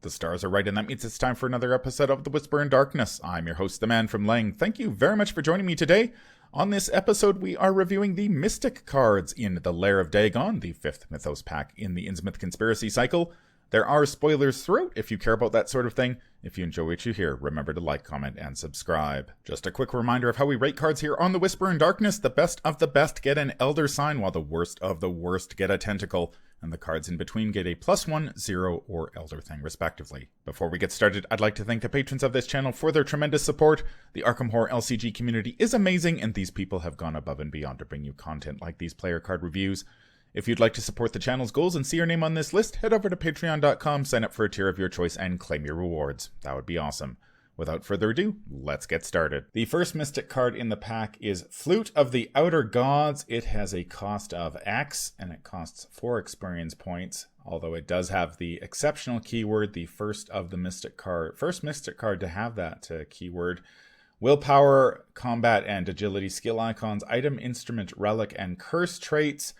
The stars are right, and that means it's time for another episode of The Whisper in Darkness. I'm your host, the man from Lang. Thank you very much for joining me today. On this episode, we are reviewing the Mystic cards in the Lair of Dagon, the 5th Mythos pack in the Innsmouth Conspiracy cycle. There are spoilers throughout if you care about that sort of thing. If you enjoy what you hear, remember to like, comment, and subscribe. Just a quick reminder of how we rate cards here on The Whisper in Darkness. The best of the best get an Elder Sign, while the worst of the worst get a Tentacle, and the cards in between get a +1, 0, or Elder Thing, respectively. Before we get started, I'd like to thank the patrons of this channel for their tremendous support. The Arkham Horror LCG community is amazing, and these people have gone above and beyond to bring you content like these player card reviews. If you'd like to support the channel's goals and see your name on this list, head over to patreon.com, sign up for a tier of your choice, and claim your rewards. That would be awesome. Without further ado, let's get started. The first Mystic card in the pack is Flute of the Outer Gods. It has a cost of X, and it costs 4 experience points, although it does have the exceptional keyword, the first Mystic card to have that keyword. Willpower, combat, and agility skill icons, item, instrument, relic, and curse traits.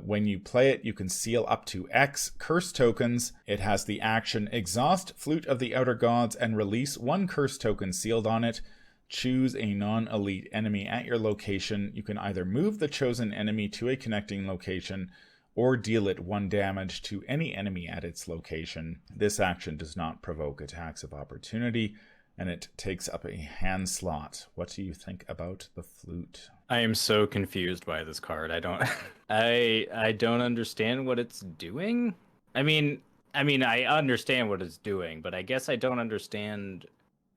When you play it, you can seal up to X curse tokens. It has the action Exhaust Flute of the Outer Gods and release 1 curse token sealed on it. Choose a non-elite enemy at your location. You can either move the chosen enemy to a connecting location or deal it 1 damage to any enemy at its location. This action does not provoke attacks of opportunity, and it takes up a hand slot. What do you think about the flute? I am so confused by this card. I don't I don't understand what it's doing. I mean I understand what it's doing, but I guess I don't understand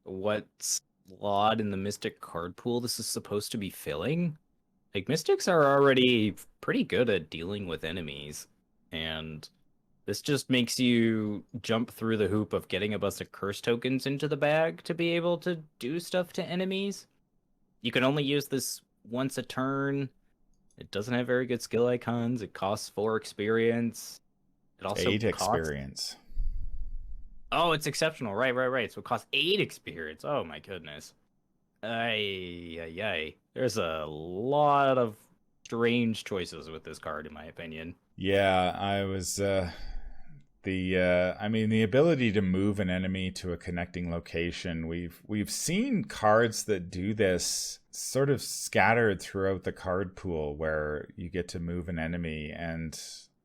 what slot in the Mystic card pool this is supposed to be filling. Like, Mystics are already pretty good at dealing with enemies, and this just makes you jump through the hoop of getting a bunch of curse tokens into the bag to be able to do stuff to enemies. You can only use this once a turn. It doesn't have very good skill icons. It costs 4 experience. It also 8 experience. Oh, it's exceptional. Right. So it costs 8 experience. Oh my goodness. Ay. There's a lot of strange choices with this card, in my opinion. Yeah, I was the ability to move an enemy to a connecting location. We've seen cards that do this sort of scattered throughout the card pool, where you get to move an enemy, and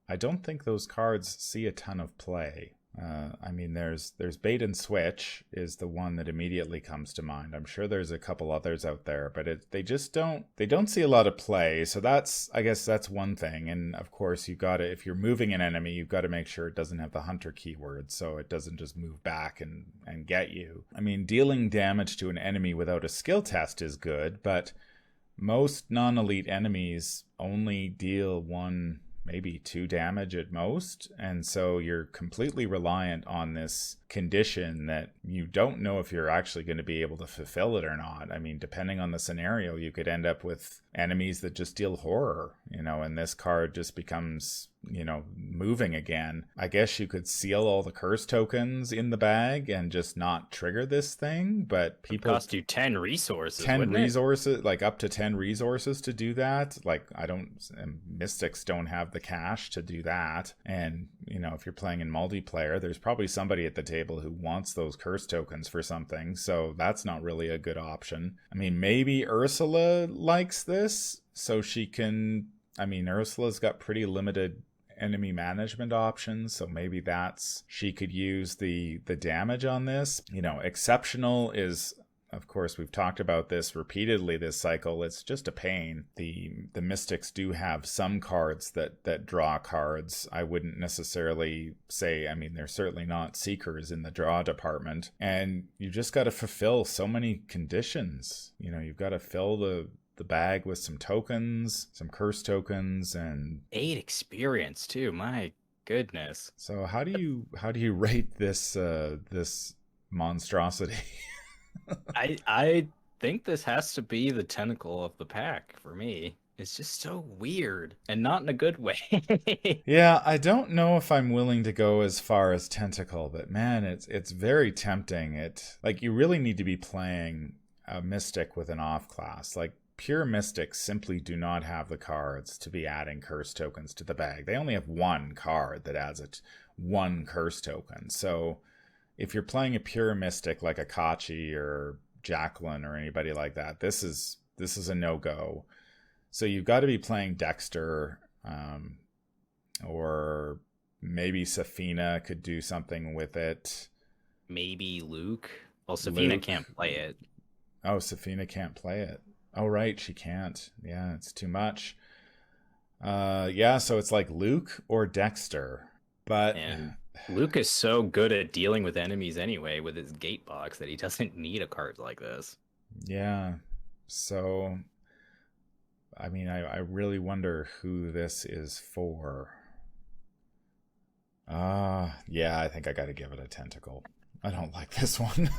I don't think those cards see a ton of play. There's Bait and Switch is the one that immediately comes to mind. I'm sure there's a couple others out there, but they don't see a lot of play. So I guess that's one thing. And of course, if you're moving an enemy, you've got to make sure it doesn't have the hunter keyword, so it doesn't just move back and get you. I mean, dealing damage to an enemy without a skill test is good, but most non-elite enemies only deal 1, maybe 2 damage at most, and so you're completely reliant on this condition that you don't know if you're actually going to be able to fulfill it or not. I mean, depending on the scenario, you could end up with enemies that just deal horror, and this card just becomes, moving again. I guess you could seal all the curse tokens in the bag and just not trigger this thing, but people... It cost you 10 resources, 10 resources, like up to 10 resources to do that. Like, Mystics don't have the cash to do that. And, if you're playing in multiplayer, there's probably somebody at the table who wants those curse tokens for something, so that's not really a good option. I mean, maybe Ursula likes this, so she can... Ursula's got pretty limited enemy management options, so maybe she could use the damage on this. Exceptional is, of course, we've talked about this repeatedly this cycle. It's just a pain. The Mystics do have some cards that draw cards. I wouldn't necessarily say, they're certainly not seekers in the draw department. And you just got to fulfill so many conditions. You've got to fill the bag with some tokens, some curse tokens, and 8 experience too. My goodness. So how do you rate this monstrosity? I think this has to be the tentacle of the pack for me. It's just so weird, and not in a good way. Yeah, I don't know if I'm willing to go as far as tentacle, but man, it's very tempting. You really need to be playing a Mystic with an off class. Like, pure Mystics simply do not have the cards to be adding curse tokens to the bag. They only have 1 card that adds 1 curse token. So if you're playing a pure mystic like a Kachi or Jacqueline or anybody like that, this is a no-go. So you've got to be playing Dexter, or maybe Safina could do something with it. Maybe Luke. Well, Safina Luke. can't play it. Oh, Safina can't play it. Oh, right, she can't. Yeah, it's too much. Yeah, so it's like Luke or Dexter. But And Luke is so good at dealing with enemies anyway with his gate box that he doesn't need a card like this. yeah, so I mean, I really wonder who this is for. Yeah, I think I got to give it a tentacle. I don't like this one.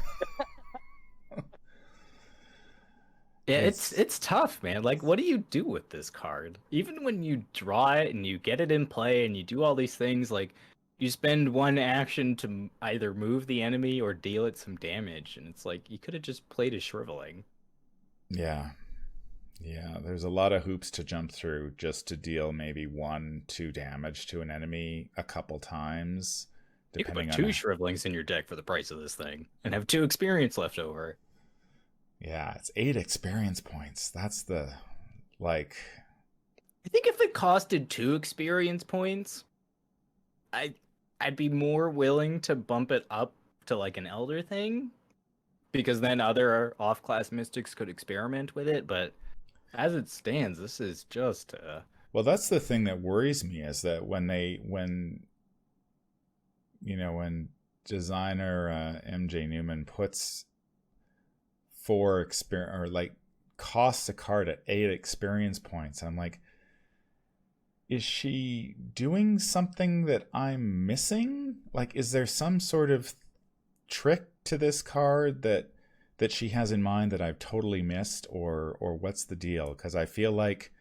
Yeah, it's tough, man. Like, what do you do with this card? Even when you draw it and you get it in play and you do all these things, like you spend one action to either move the enemy or deal it some damage, and it's like you could have just played a shriveling. Yeah. Yeah, there's a lot of hoops to jump through just to deal maybe 1-2 damage to an enemy a couple times, You could depending put on. two shrivelings in your deck for the price of this thing and have 2 experience left over. Yeah, it's 8 experience points. That's the, like, I think if it costed 2 experience points, I'd be more willing to bump it up to like an elder thing, because then other off-class mystics could experiment with it. But as it stands, this is just well, that's the thing that worries me is that when when designer MJ Newman puts 4 experience, or like costs a card at 8 experience points, I'm like, is she doing something that I'm missing? Like, is there some sort of trick to this card that she has in mind that I've totally missed, or what's the deal? Because I feel like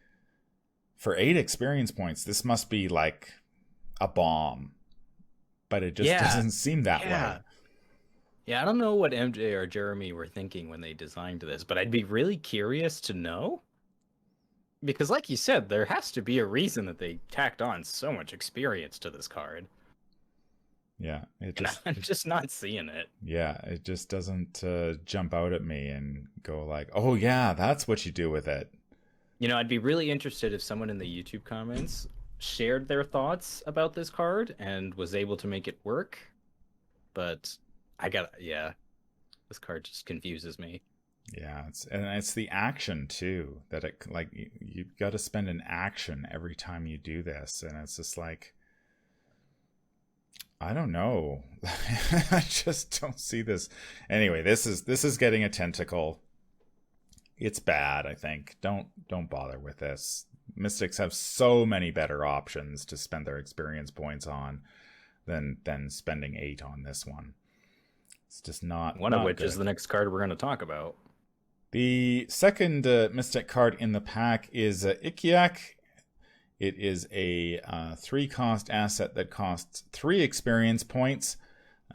for 8 experience points, this must be like a bomb, but it just doesn't seem that way. Yeah, I don't know what MJ or Jeremy were thinking when they designed this, but I'd be really curious to know. Because like you said, there has to be a reason that they tacked on so much experience to this card. Yeah, I'm just not seeing it. Yeah, it just doesn't jump out at me and go like, oh yeah, that's what you do with it. I'd be really interested if someone in the YouTube comments shared their thoughts about this card and was able to make it work. But this card just confuses me. Yeah, it's the action too, that it, like, you've got to spend an action every time you do this, and it's just like, I don't know. I just don't see this. Anyway, this is getting a tentacle. It's bad, I think. Don't bother with this. Mystics have so many better options to spend their experience points on than spending 8 on this one. It's just not One of not which good. is the next card we're going to talk about. The second Mystic card in the pack is Ikiak. It is a 3-cost asset that costs 3 experience points.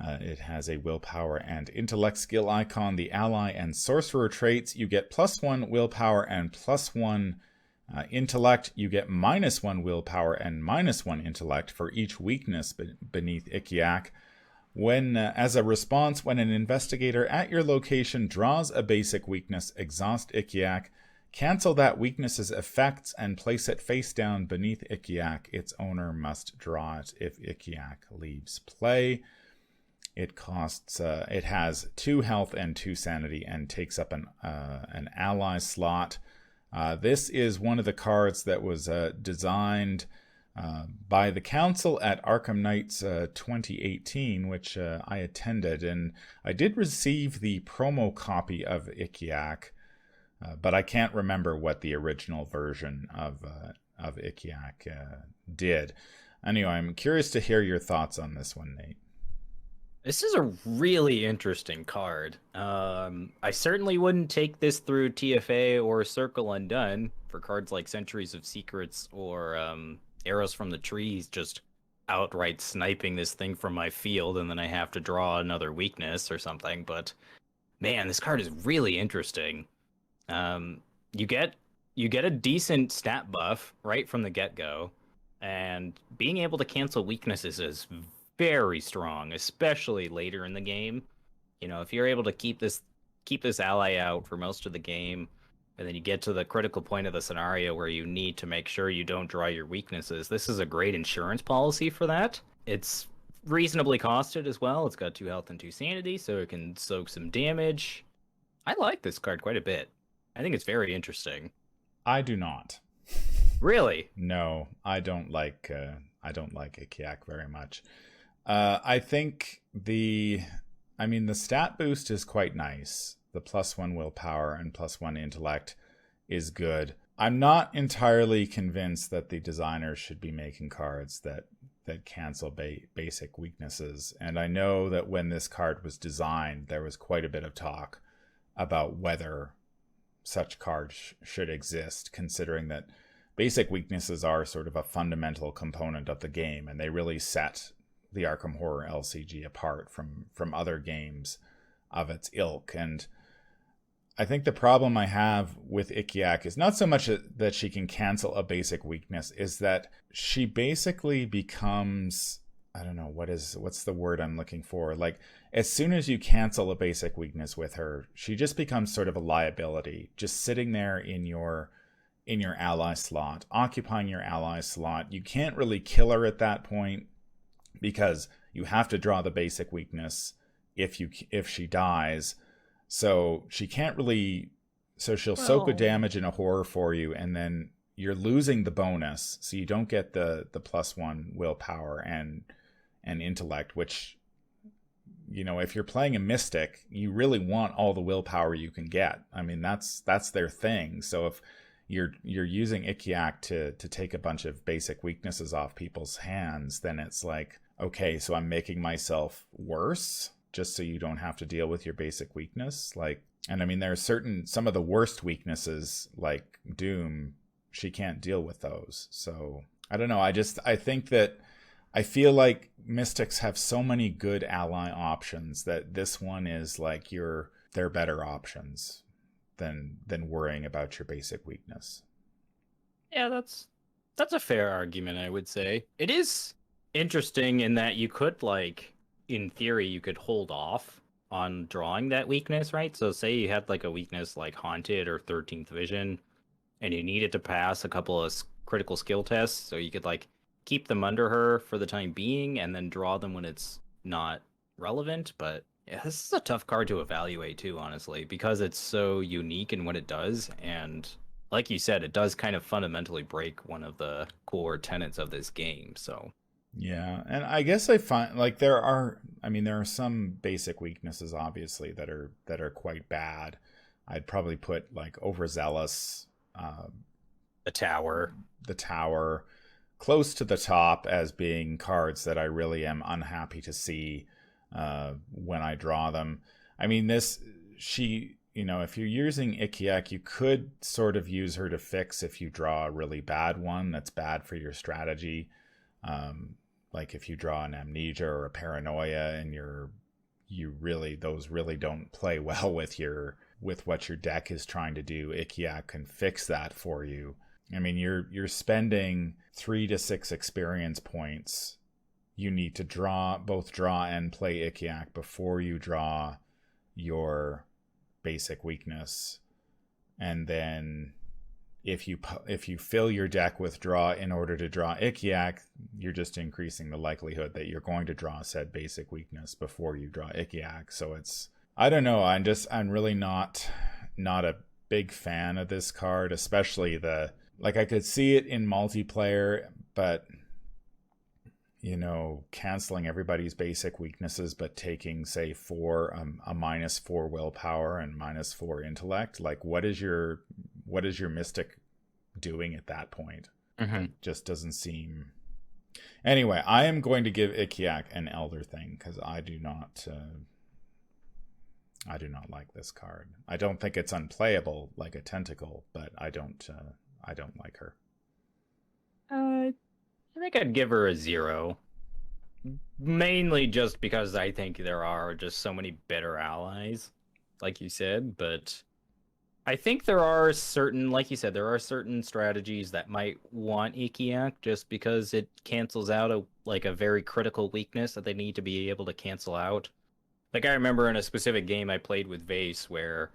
It has a willpower and intellect skill icon. The ally and sorcerer traits, you get +1 willpower and +1 intellect. You get -1 willpower and -1 intellect for each weakness beneath Ikiak. When, as a response, when an investigator at your location draws a basic weakness, exhaust Ikiak, cancel that weakness's effects and place it face down beneath Ikiak. Its owner must draw it if Ikiak leaves play. It costs. It has 2 health and 2 sanity and takes up an ally slot. This is one of the cards that was designed by the council at Arkham Nights 2018, which I attended, and I did receive the promo copy of Ikiak, but I can't remember what the original version of Ikiak did. Anyway, I'm curious to hear your thoughts on this one, Nate. This is a really interesting card. I certainly wouldn't take this through TFA or Circle Undone for cards like Centuries of Secrets or Arrows from the Trees, just outright sniping this thing from my field and then I have to draw another weakness or something. But man, this card is really interesting. You get a decent stat buff right from the get-go, and being able to cancel weaknesses is very strong, especially later in the game. If you're able to keep this ally out for most of the game, and then you get to the critical point of the scenario where you need to make sure you don't draw your weaknesses, this is a great insurance policy for that. It's reasonably costed as well. It's got 2 health and 2 sanity, so it can soak some damage. I like this card quite a bit. I think it's very interesting. I do not. Really? No, I don't like Ikiak very much. I think the stat boost is quite nice. The +1 willpower and +1 intellect is good. I'm not entirely convinced that the designers should be making cards that cancel basic weaknesses. And I know that when this card was designed, there was quite a bit of talk about whether such cards should exist, considering that basic weaknesses are sort of a fundamental component of the game, and they really set the Arkham Horror LCG apart from other games of its ilk. And I think the problem I have with Ikiak is not so much that she can cancel a basic weakness, is that she basically becomes, I don't know, what's the word I'm looking for? Like, as soon as you cancel a basic weakness with her, she just becomes sort of a liability, just sitting there in your ally slot, occupying your ally slot. You can't really kill her at that point because you have to draw the basic weakness if she dies. So she can't really, so she'll soak with damage in a horror for you, and then you're losing the bonus, so you don't get the +1 willpower and intellect, which, if you're playing a mystic, you really want all the willpower you can get. I mean, that's their thing. So if you're using Ikiak to take a bunch of basic weaknesses off people's hands, then it's like, okay, so I'm making myself worse just so you don't have to deal with your basic weakness. Like, and I mean, there are some of the worst weaknesses, like Doom, she can't deal with those. So I don't know. I think that I feel like Mystics have so many good ally options that this one is like they're better options than worrying about your basic weakness. Yeah, that's a fair argument, I would say. It is interesting in that you could, like, in theory, you could hold off on drawing that weakness, right? So say you had like a weakness like Haunted or 13th Vision, and you needed to pass a couple of critical skill tests, so you could like keep them under her for the time being and then draw them when it's not relevant. But yeah, this is a tough card to evaluate too, honestly, because it's so unique in what it does. And like you said, it does kind of fundamentally break one of the core tenets of this game. So yeah, and I guess I find like there are some basic weaknesses obviously that are quite bad. I'd probably put like Overzealous, the tower close to the top as being cards that I really am unhappy to see when I draw them. I mean, if you're using Ikiak, you could sort of use her to fix if you draw a really bad one that's bad for your strategy. Like if you draw an Amnesia or a Paranoia and those really don't play well with what your deck is trying to do, Ikiak can fix that for you. I mean, you're spending 3 to 6 experience points. You need to both draw and play Ikiak before you draw your basic weakness. And then if you fill your deck with draw in order to draw Ikiak, you're just increasing the likelihood that you're going to draw said basic weakness before you draw Ikiak. So it's, I don't know, I'm really not a big fan of this card, especially I could see it in multiplayer, but canceling everybody's basic weaknesses, but taking, say, a -4 willpower and -4 intellect. Like, what is your Mystic doing at that point? Mm-hmm. Just doesn't seem. Anyway, I am going to give Ikiak an Elder Thing because I do not like this card. I don't think it's unplayable like a Tentacle, but I don't like her. I think I'd give her a 0. Mainly just because I think there are just so many better allies, like you said. But I think there are certain, like you said, there are certain strategies that might want Ikiak just because it cancels out a very critical weakness that they need to be able to cancel out. Like I remember in a specific game I played with Vase where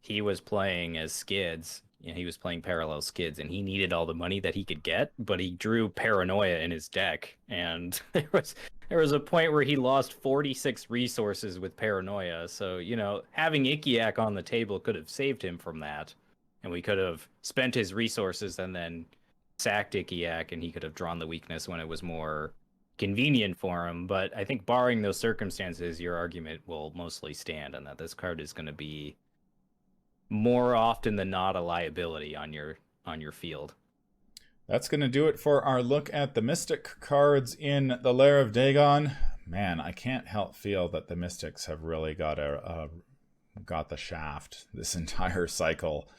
he was playing as Skids, he was playing parallel Skids, and he needed all the money that he could get, but he drew Paranoia in his deck, and there was a point where he lost 46 resources with Paranoia. So having Ikiak on the table could have saved him from that, and we could have spent his resources and then sacked Ikiak, and he could have drawn the weakness when it was more convenient for him. But I think barring those circumstances, your argument will mostly stand, and that this card is going to be more often than not a liability on your field. That's going to do it for our look at the Mystic cards in the Lair of Dagon. Man, I can't help feel that the Mystics have really got the shaft this entire cycle.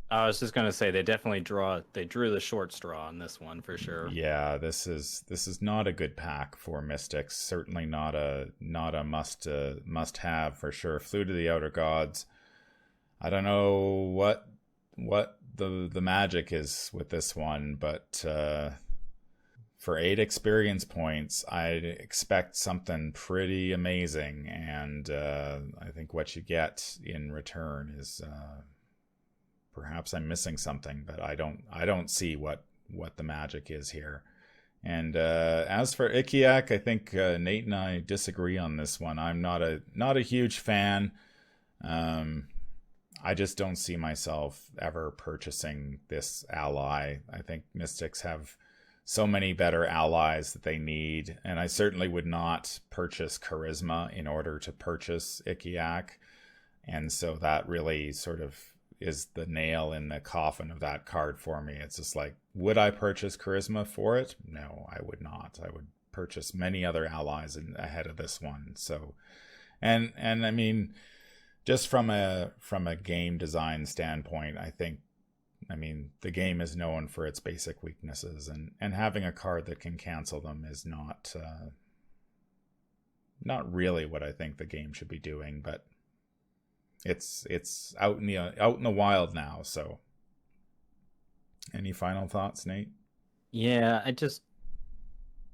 I was just gonna say they definitely drew the short straw on this one for sure. Yeah, this is not a good pack for Mystics. Certainly not a must have for sure. Flew to the Outer Gods. I don't know what the magic is with this one, but for 8 experience points, I'd expect something pretty amazing, and I think what you get in return is. Perhaps I'm missing something, but I don't see what the magic is here. And as for Ikiak, I think Nate and I disagree on this one. I'm not a huge fan. I just don't see myself ever purchasing this ally. I think Mystics have so many better allies that they need, and I certainly would not purchase Charisma in order to purchase Ikiak. And so that really sort of is the nail in the coffin of that card for me. It's just like, would I purchase Charisma for it? No, I would not. I would purchase many other allies ahead of this one. So, and I mean, just from a game design standpoint, I mean, the game is known for its basic weaknesses, and having a card that can cancel them is not really what I think the game should be doing, but it's out in the wild now. So, any final thoughts, Nate? Yeah,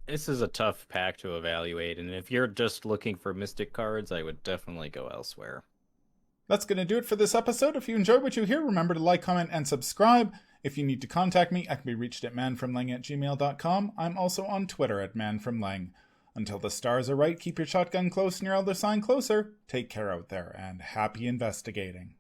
this is a tough pack to evaluate, and if you're just looking for Mystic cards, I would definitely go elsewhere. That's going to do it for this episode. If you enjoyed what you hear, remember to like, comment, and subscribe. If you need to contact me, I can be reached at manfromlang@gmail.com. I'm also on Twitter at manfromlang. Until the stars are right, keep your shotgun close and your elder sign closer. Take care out there, and happy investigating.